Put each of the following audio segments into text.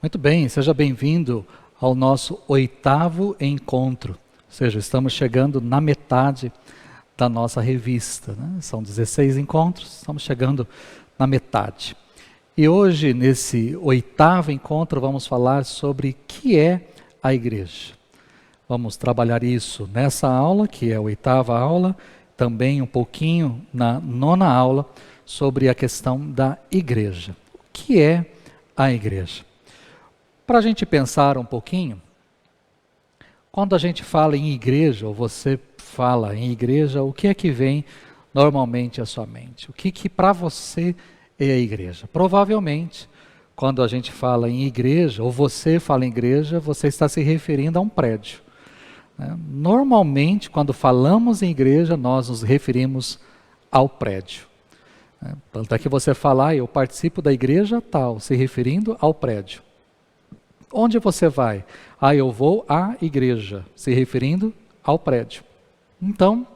Muito bem, seja bem-vindo ao nosso 8º encontro. Ou seja, estamos chegando na metade da nossa revista, né? São 16 encontros, estamos chegando na metade. E hoje, nesse 8º encontro, vamos falar sobre o que é a igreja. Vamos trabalhar isso nessa aula, que é a 8ª aula, também um pouquinho na 9ª aula, sobre a questão da igreja. O que é a igreja? Para a gente pensar um pouquinho, quando a gente fala em igreja, ou você fala em igreja, o que é que vem normalmente à sua mente? O que para você é a igreja? Provavelmente, quando a gente fala em igreja, ou você fala em igreja, você está se referindo a um prédio, né? Normalmente, quando falamos em igreja, nós nos referimos ao prédio, né? Tanto é que você fala, eu participo da igreja tal, se referindo ao prédio. Onde você vai? Eu vou à igreja, se referindo ao prédio. Então,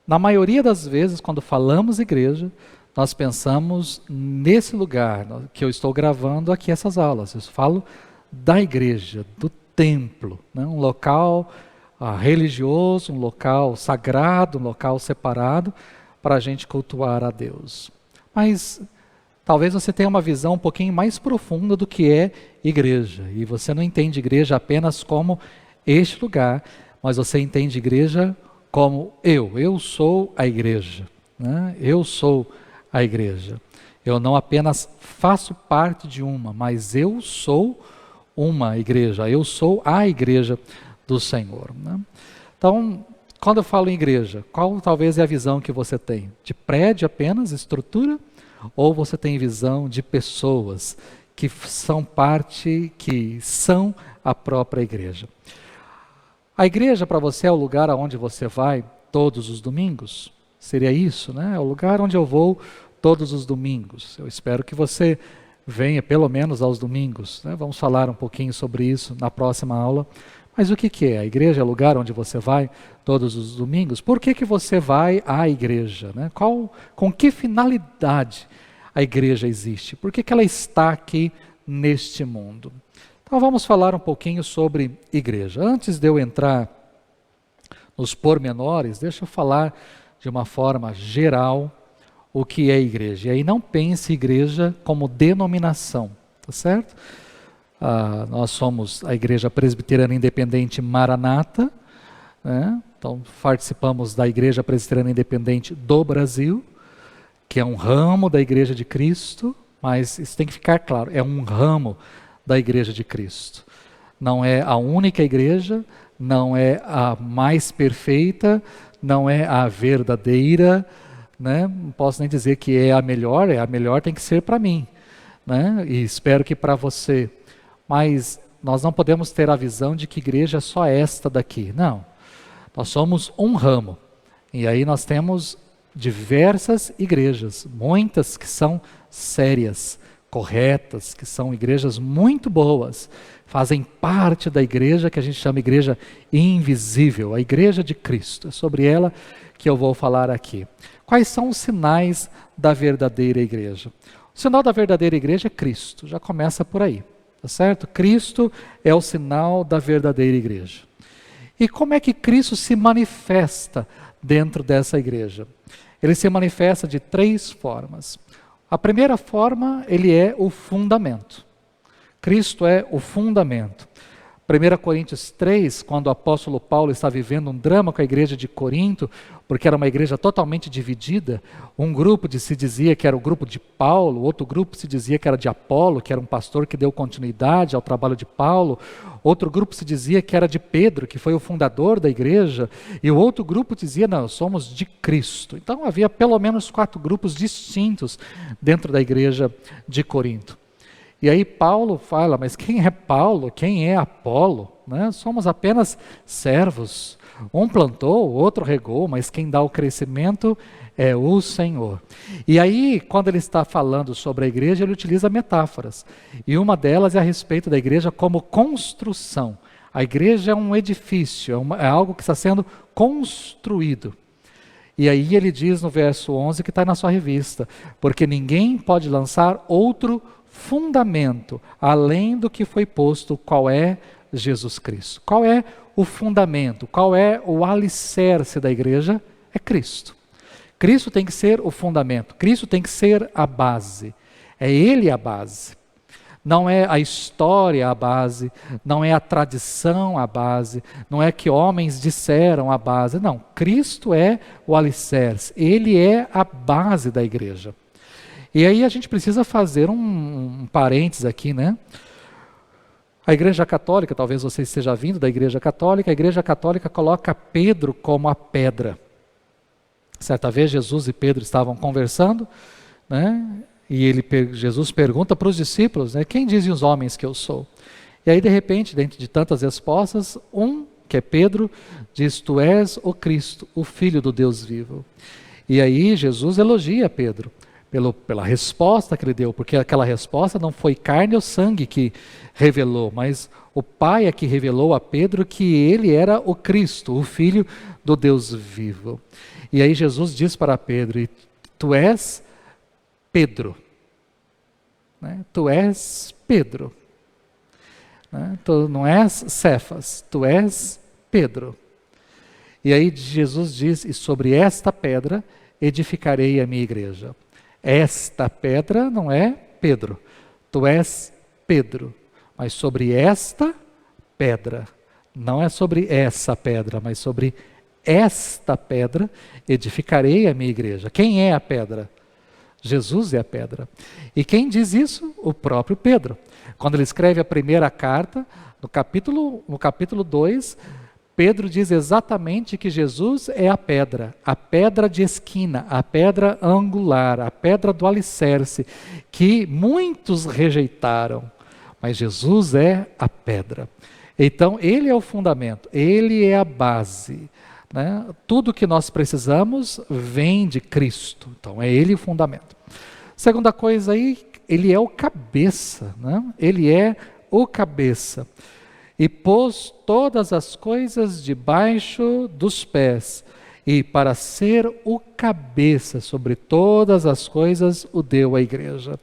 na maioria das vezes, quando falamos igreja, nós pensamos nesse lugar que eu estou gravando aqui essas aulas. Eu falo da igreja, do templo, né? Um local religioso, um local sagrado, um local separado para a gente cultuar a Deus. Mas talvez você tenha uma visão um pouquinho mais profunda do que é igreja. E você não entende igreja apenas como este lugar, mas você entende igreja como eu sou a igreja, né? Eu sou a igreja. Eu não apenas faço parte de uma, mas eu sou uma igreja. Eu sou a igreja do Senhor, né? Então, quando eu falo em igreja, qual talvez é a visão que você tem? De prédio apenas, estrutura? Ou você tem visão de pessoas que são parte, que são a própria igreja? A igreja para você é o lugar aonde você vai todos os domingos? Seria isso, né? É o lugar onde eu vou todos os domingos. Eu espero que você venha pelo menos aos domingos, né? Vamos falar um pouquinho sobre isso na próxima aula. Mas o que é? A igreja é o lugar onde você vai todos os domingos? Por que você vai à igreja, né? Com que finalidade a igreja existe? Por que ela está aqui neste mundo? Então vamos falar um pouquinho sobre igreja. Antes de eu entrar nos pormenores, deixa eu falar de uma forma geral o que é igreja. E aí não pense igreja como denominação, tá certo? Nós somos a Igreja Presbiteriana Independente Maranata, né? Então participamos da Igreja Presbiteriana Independente do Brasil, que é um ramo da Igreja de Cristo, mas isso tem que ficar claro, é um ramo da Igreja de Cristo. Não é a única igreja, não é a mais perfeita, não é a verdadeira, né? Não posso nem dizer que é a melhor tem que ser para mim, né? E espero que para você. Mas nós não podemos ter a visão de que igreja é só esta daqui. Não. Nós somos um ramo. E aí nós temos diversas igrejas, muitas que são sérias, corretas, que são igrejas muito boas, fazem parte da igreja que a gente chama igreja invisível, a igreja de Cristo. É sobre ela que eu vou falar aqui. Quais são os sinais da verdadeira igreja? O sinal da verdadeira igreja é Cristo, já começa por aí. Tá certo? Cristo é o sinal da verdadeira igreja. E como é que Cristo se manifesta dentro dessa igreja? Ele se manifesta de 3 formas. A primeira forma, ele é o fundamento. Cristo é o fundamento. 1 Coríntios 3, quando o apóstolo Paulo está vivendo um drama com a igreja de Corinto, porque era uma igreja totalmente dividida, um grupo se dizia que era o grupo de Paulo, outro grupo se dizia que era de Apolo, que era um pastor que deu continuidade ao trabalho de Paulo, outro grupo se dizia que era de Pedro, que foi o fundador da igreja, e o outro grupo dizia, não, somos de Cristo. Então havia pelo menos 4 grupos distintos dentro da igreja de Corinto. E aí Paulo fala, mas quem é Paulo? Quem é Apolo? Né? Somos apenas servos. Um plantou, o outro regou, mas quem dá o crescimento é o Senhor. E aí, quando ele está falando sobre a igreja, ele utiliza metáforas. E uma delas é a respeito da igreja como construção. A igreja é um edifício, é algo que está sendo construído. E aí ele diz no verso 11 que está na sua revista, porque ninguém pode lançar outro fundamento, além do que foi posto, qual é Jesus Cristo. Qual é o fundamento, qual é o alicerce da igreja? É Cristo. Cristo tem que ser o fundamento, Cristo tem que ser a base, é Ele a base. Não é a história a base, não é a tradição a base, não é que homens disseram a base, não. Cristo é o alicerce, Ele é a base da igreja. E aí a gente precisa fazer um parênteses aqui, né? A Igreja Católica, talvez você esteja vindo da Igreja Católica, a Igreja Católica coloca Pedro como a pedra. Certa vez Jesus e Pedro estavam conversando, né? E Jesus pergunta para os discípulos, né, quem dizem os homens que eu sou? E aí, de repente, dentro de tantas respostas, que é Pedro, diz, tu és o Cristo, o Filho do Deus vivo. E aí Jesus elogia Pedro pela resposta que ele deu, porque aquela resposta não foi carne ou sangue que revelou, mas o Pai é que revelou a Pedro que ele era o Cristo, o Filho do Deus vivo. E aí Jesus diz para Pedro, tu és Pedro, né? Tu és Pedro, né? Tu não és Cefas, tu és Pedro. E aí Jesus diz, e sobre esta pedra edificarei a minha igreja. Esta pedra não é Pedro, tu és Pedro, mas sobre esta pedra, não é sobre essa pedra, mas sobre esta pedra edificarei a minha igreja. Quem é a pedra? Jesus é a pedra. E quem diz isso? O próprio Pedro. Quando ele escreve a primeira carta, no capítulo 2, Pedro diz exatamente que Jesus é a pedra de esquina, a pedra angular, a pedra do alicerce, que muitos rejeitaram, mas Jesus é a pedra. Então, ele é o fundamento, ele é a base. Né? Tudo que nós precisamos vem de Cristo, então é Ele o fundamento. Segunda coisa aí, Ele é o cabeça, né? Ele é o cabeça. E pôs todas as coisas debaixo dos pés, e para ser o cabeça sobre todas as coisas o deu à igreja.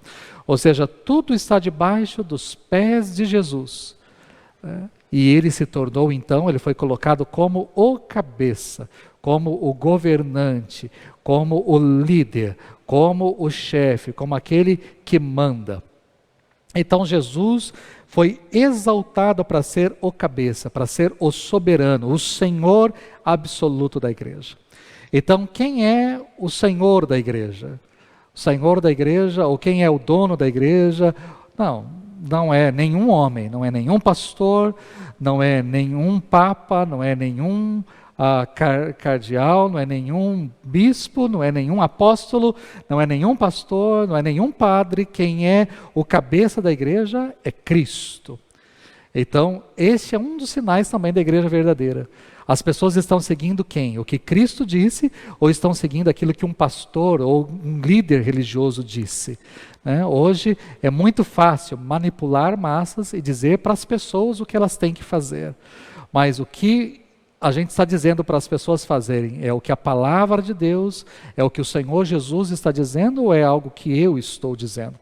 Ou seja, tudo está debaixo dos pés de Jesus. Né? E ele se tornou, então, ele foi colocado como o cabeça, como o governante, como o líder, como o chefe, como aquele que manda. Então Jesus foi exaltado para ser o cabeça, para ser o soberano, o Senhor absoluto da igreja. Então quem é o Senhor da igreja? O Senhor da igreja, ou quem é o dono da igreja? Não é nenhum homem, não é nenhum pastor, não é nenhum papa, não é nenhum cardeal, não é nenhum bispo, não é nenhum apóstolo, não é nenhum pastor, não é nenhum padre. Quem é o cabeça da igreja é Cristo. Então, esse é um dos sinais também da igreja verdadeira. As pessoas estão seguindo quem? O que Cristo disse, ou estão seguindo aquilo que um pastor ou um líder religioso disse? Hoje é muito fácil manipular massas e dizer para as pessoas o que elas têm que fazer. Mas o que a gente está dizendo para as pessoas fazerem é o que a palavra de Deus, é o que o Senhor Jesus está dizendo, ou é algo que eu estou dizendo?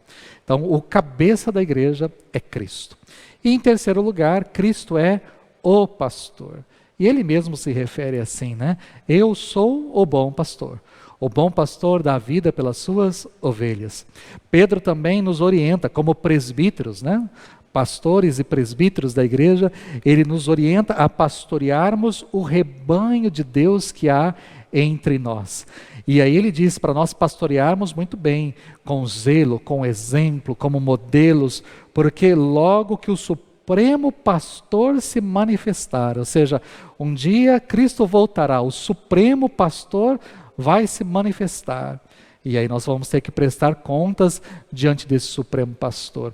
Então, o cabeça da igreja é Cristo. E em terceiro lugar, Cristo é o pastor. E ele mesmo se refere assim, né? Eu sou o bom pastor. O bom pastor dá vida pelas suas ovelhas. Pedro também nos orienta como presbíteros, né? Pastores e presbíteros da igreja, ele nos orienta a pastorearmos o rebanho de Deus que há entre nós. E aí ele diz para nós pastorearmos muito bem, com zelo, com exemplo, como modelos, porque logo que o Supremo Pastor se manifestar, ou seja, um dia Cristo voltará, o Supremo Pastor vai se manifestar. E aí nós vamos ter que prestar contas diante desse Supremo Pastor.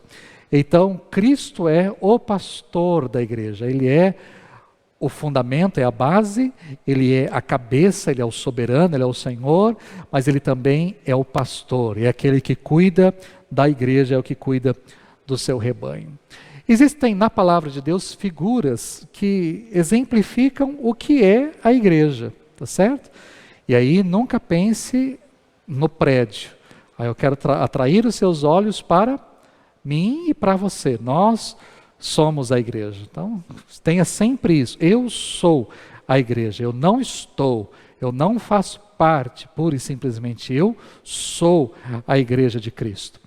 Então, Cristo é o pastor da igreja, ele é o fundamento, é a base, ele é a cabeça, ele é o soberano, ele é o Senhor, mas ele também é o pastor, é aquele que cuida da igreja, é o que cuida do seu rebanho. Existem na palavra de Deus figuras que exemplificam o que é a igreja, tá certo? E aí nunca pense no prédio. Aí eu quero atrair os seus olhos para mim e para você. Nós somos a igreja. Então, tenha sempre isso. Eu sou a igreja. Eu não estou, eu não faço parte, pura e simplesmente eu sou a igreja de Cristo.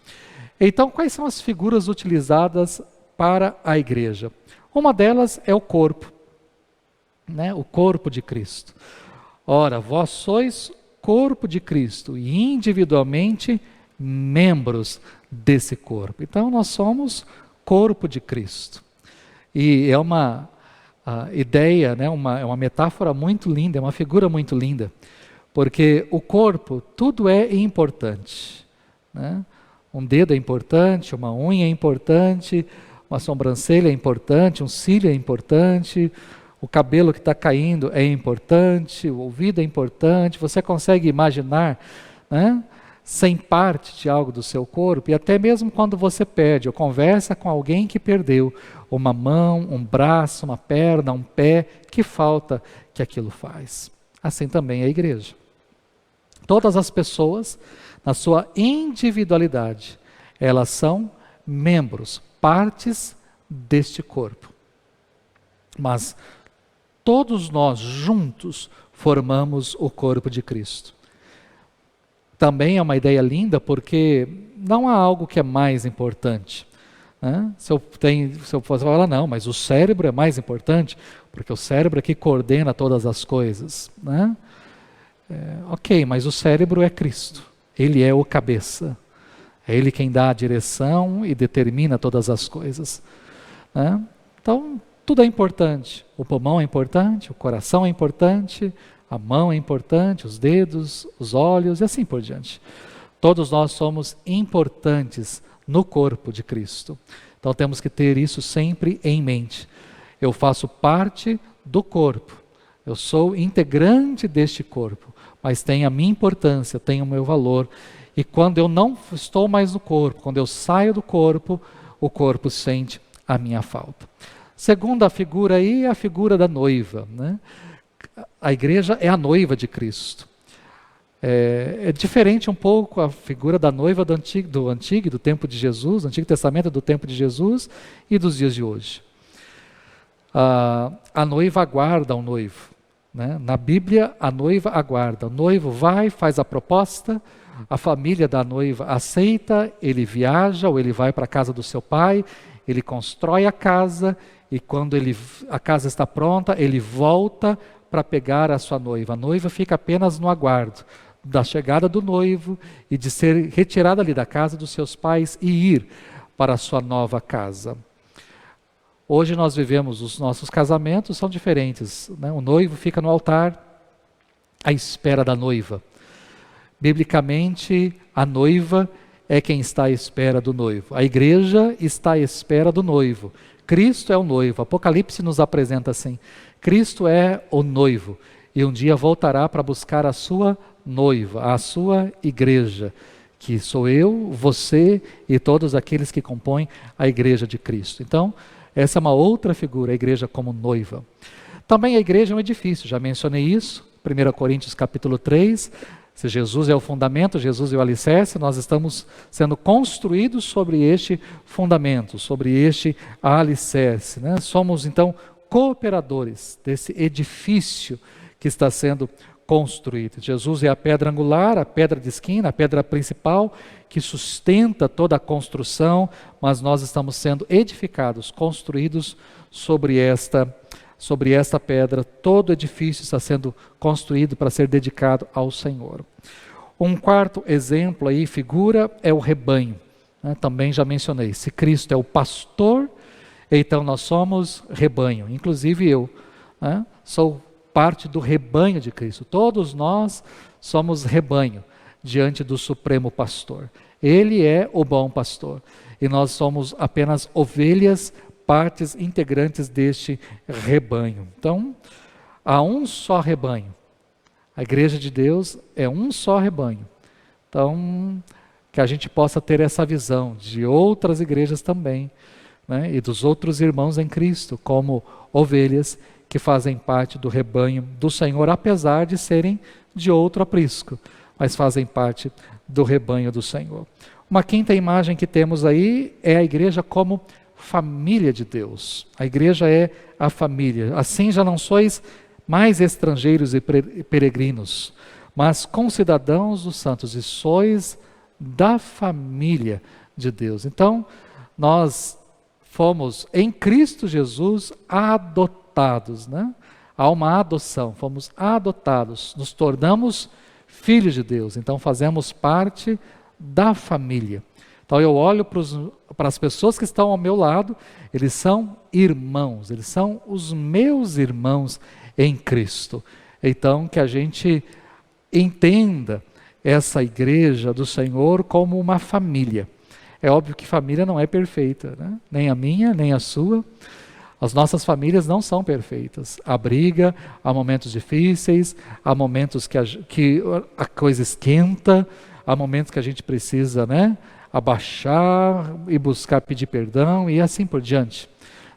Então, quais são as figuras utilizadas para a igreja? Uma delas é o corpo, né? O corpo de Cristo. Ora, vós sois corpo de Cristo e individualmente membros desse corpo. Então, nós somos corpo de Cristo. E é uma ideia, né? É uma metáfora muito linda, é uma figura muito linda, porque o corpo, tudo é importante, né? Um dedo é importante, uma unha é importante, uma sobrancelha é importante, um cílio é importante, o cabelo que está caindo é importante, o ouvido é importante. Você consegue imaginar, né, sem parte de algo do seu corpo? E até mesmo quando você perde ou conversa com alguém que perdeu uma mão, um braço, uma perna, um pé, que falta que aquilo faz. Assim também é a igreja. Todas as pessoas, na sua individualidade, elas são membros, partes deste corpo. Mas todos nós juntos formamos o corpo de Cristo. Também é uma ideia linda, porque não há algo que é mais importante, né? Se eu fosse falar, não, mas o cérebro é mais importante, porque o cérebro é que coordena todas as coisas, né? Ok, mas o cérebro é Cristo, Ele é o cabeça, é Ele quem dá a direção e determina todas as coisas, né? Então, tudo é importante. O pulmão é importante, o coração é importante, a mão é importante, os dedos, os olhos e assim por diante. Todos nós somos importantes no corpo de Cristo. Então temos que ter isso sempre em mente. Eu faço parte do corpo, eu sou integrante deste corpo, mas tem a minha importância, tem o meu valor. E quando eu não estou mais no corpo, quando eu saio do corpo, o corpo sente a minha falta. Segunda figura aí é a figura da noiva, né? A igreja é a noiva de Cristo. É diferente um pouco a figura da noiva do antigo, do tempo de Jesus, do Antigo Testamento, do tempo de Jesus e dos dias de hoje. A noiva aguarda o noivo, né? Na Bíblia, a noiva aguarda. O noivo vai, faz a proposta, a família da noiva aceita, ele viaja ou ele vai para a casa do seu pai, ele constrói a casa e quando a casa está pronta, ele volta para pegar a sua noiva. A noiva fica apenas no aguardo da chegada do noivo e de ser retirada ali da casa dos seus pais e ir para a sua nova casa. Hoje nós vivemos, os nossos casamentos são diferentes, né? O noivo fica no altar à espera da noiva. Biblicamente, a noiva é quem está à espera do noivo. A igreja está à espera do noivo. Cristo é o noivo. Apocalipse nos apresenta assim: Cristo é o noivo e um dia voltará para buscar a sua noiva, a sua igreja, que sou eu, você e todos aqueles que compõem a igreja de Cristo. Então, essa é uma outra figura, a igreja como noiva. Também a igreja é um edifício, já mencionei isso, 1 Coríntios capítulo 3, se Jesus é o fundamento, Jesus é o alicerce, nós estamos sendo construídos sobre este fundamento, sobre este alicerce, né? Somos então cooperadores desse edifício que está sendo construído. Jesus é a pedra angular, a pedra de esquina, a pedra principal que sustenta toda a construção, mas nós estamos sendo edificados, construídos sobre esta pedra. Todo edifício está sendo construído para ser dedicado ao Senhor. Um quarto exemplo aí, figura, é o rebanho, né? Também já mencionei, se Cristo é o pastor, então nós somos rebanho, inclusive eu, né? Sou parte do rebanho de Cristo. Todos nós somos rebanho diante do Supremo Pastor. Ele é o bom pastor e nós somos apenas ovelhas, partes integrantes deste rebanho. Então, há um só rebanho. A igreja de Deus é um só rebanho. Então, que a gente possa ter essa visão de outras igrejas também, né? E dos outros irmãos em Cristo, como ovelhas que fazem parte do rebanho do Senhor, apesar de serem de outro aprisco, mas fazem parte do rebanho do Senhor. Uma quinta imagem que temos aí é a igreja como família de Deus. A igreja é a família. Assim já não sois mais estrangeiros e peregrinos, mas concidadãos dos santos, e sois da família de Deus. Então, nós fomos em Cristo Jesus adotados, né? Há uma adoção, fomos adotados, nos tornamos filhos de Deus, então fazemos parte da família. Então eu olho para as pessoas que estão ao meu lado, eles são irmãos, eles são os meus irmãos em Cristo. Então que a gente entenda essa igreja do Senhor como uma família. É óbvio que família não é perfeita, né? Nem a minha, nem a sua. As nossas famílias não são perfeitas. Há briga, há momentos difíceis, há momentos que a coisa esquenta, há momentos que a gente precisa, né, abaixar e buscar pedir perdão e assim por diante,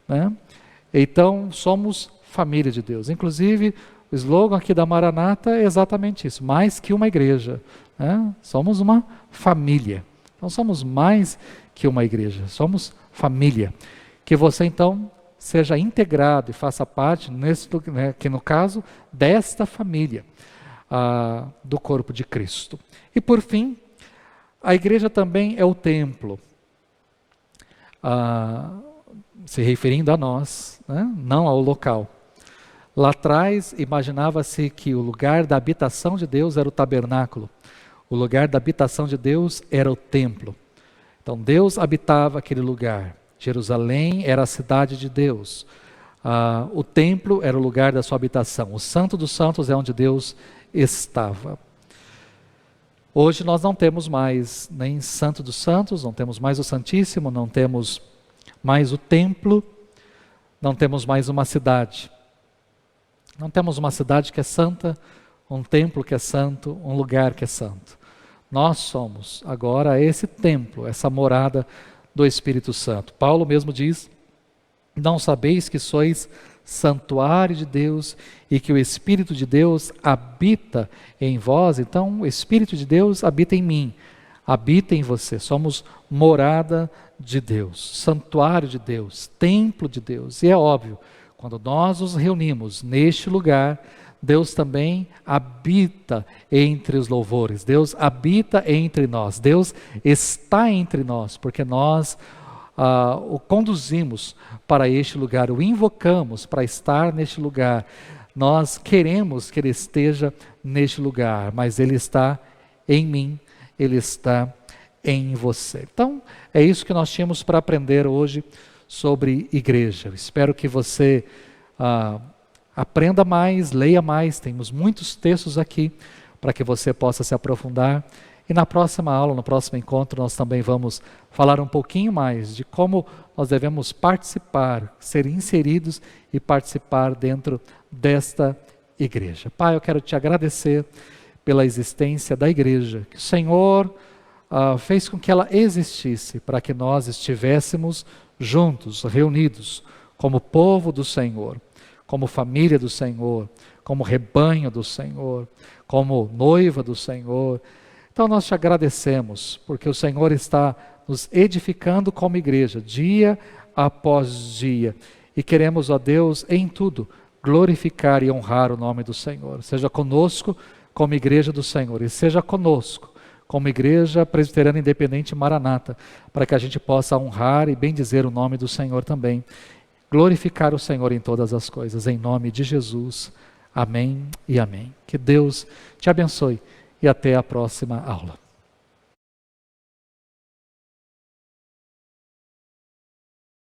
né? Então, somos família de Deus. Inclusive, o slogan aqui da Maranata é exatamente isso, mais que uma igreja, né? Somos uma família. Então, somos mais que uma igreja, somos família. Que você, então, seja integrado e faça parte, que no caso, desta família do corpo de Cristo. E por fim, a igreja também é o templo, se referindo a nós, né? Não ao local. Lá atrás, imaginava-se que o lugar da habitação de Deus era o tabernáculo. O lugar da habitação de Deus era o templo. Então Deus habitava aquele lugar. Jerusalém era a cidade de Deus. O templo era o lugar da sua habitação. O Santo dos Santos é onde Deus estava. Hoje nós não temos mais nem Santo dos Santos, não temos mais o Santíssimo, não temos mais o templo, não temos mais uma cidade. Não temos uma cidade que é santa, um templo que é santo, um lugar que é santo. Nós somos agora esse templo, essa morada do Espírito Santo. Paulo mesmo diz: não sabeis que sois santuário de Deus e que o Espírito de Deus habita em vós? Então, o Espírito de Deus habita em mim, habita em você. Somos morada de Deus, santuário de Deus, templo de Deus. E é óbvio, quando nós nos reunimos neste lugar, Deus também habita entre os louvores, Deus habita entre nós, Deus está entre nós, porque nós o conduzimos para este lugar, o invocamos para estar neste lugar. Nós queremos que Ele esteja neste lugar, mas Ele está em mim, Ele está em você. Então, é isso que nós tínhamos para aprender hoje sobre igreja. Eu espero que você aprenda mais, leia mais, temos muitos textos aqui para que você possa se aprofundar. E na próxima aula, no próximo encontro, nós também vamos falar um pouquinho mais de como nós devemos participar, ser inseridos e participar dentro desta igreja. Pai, eu quero te agradecer pela existência da igreja, que o Senhor fez com que ela existisse para que nós estivéssemos juntos, reunidos, como povo do Senhor, como família do Senhor, como rebanho do Senhor, como noiva do Senhor. Então nós te agradecemos, porque o Senhor está nos edificando como igreja, dia após dia. E queremos, ó Deus, em tudo, glorificar e honrar o nome do Senhor. Seja conosco como igreja do Senhor, e seja conosco como igreja presbiteriana independente Maranata, para que a gente possa honrar e bendizer o nome do Senhor também. Glorificar o Senhor em todas as coisas, em nome de Jesus. Amém e amém. Que Deus te abençoe e até a próxima aula.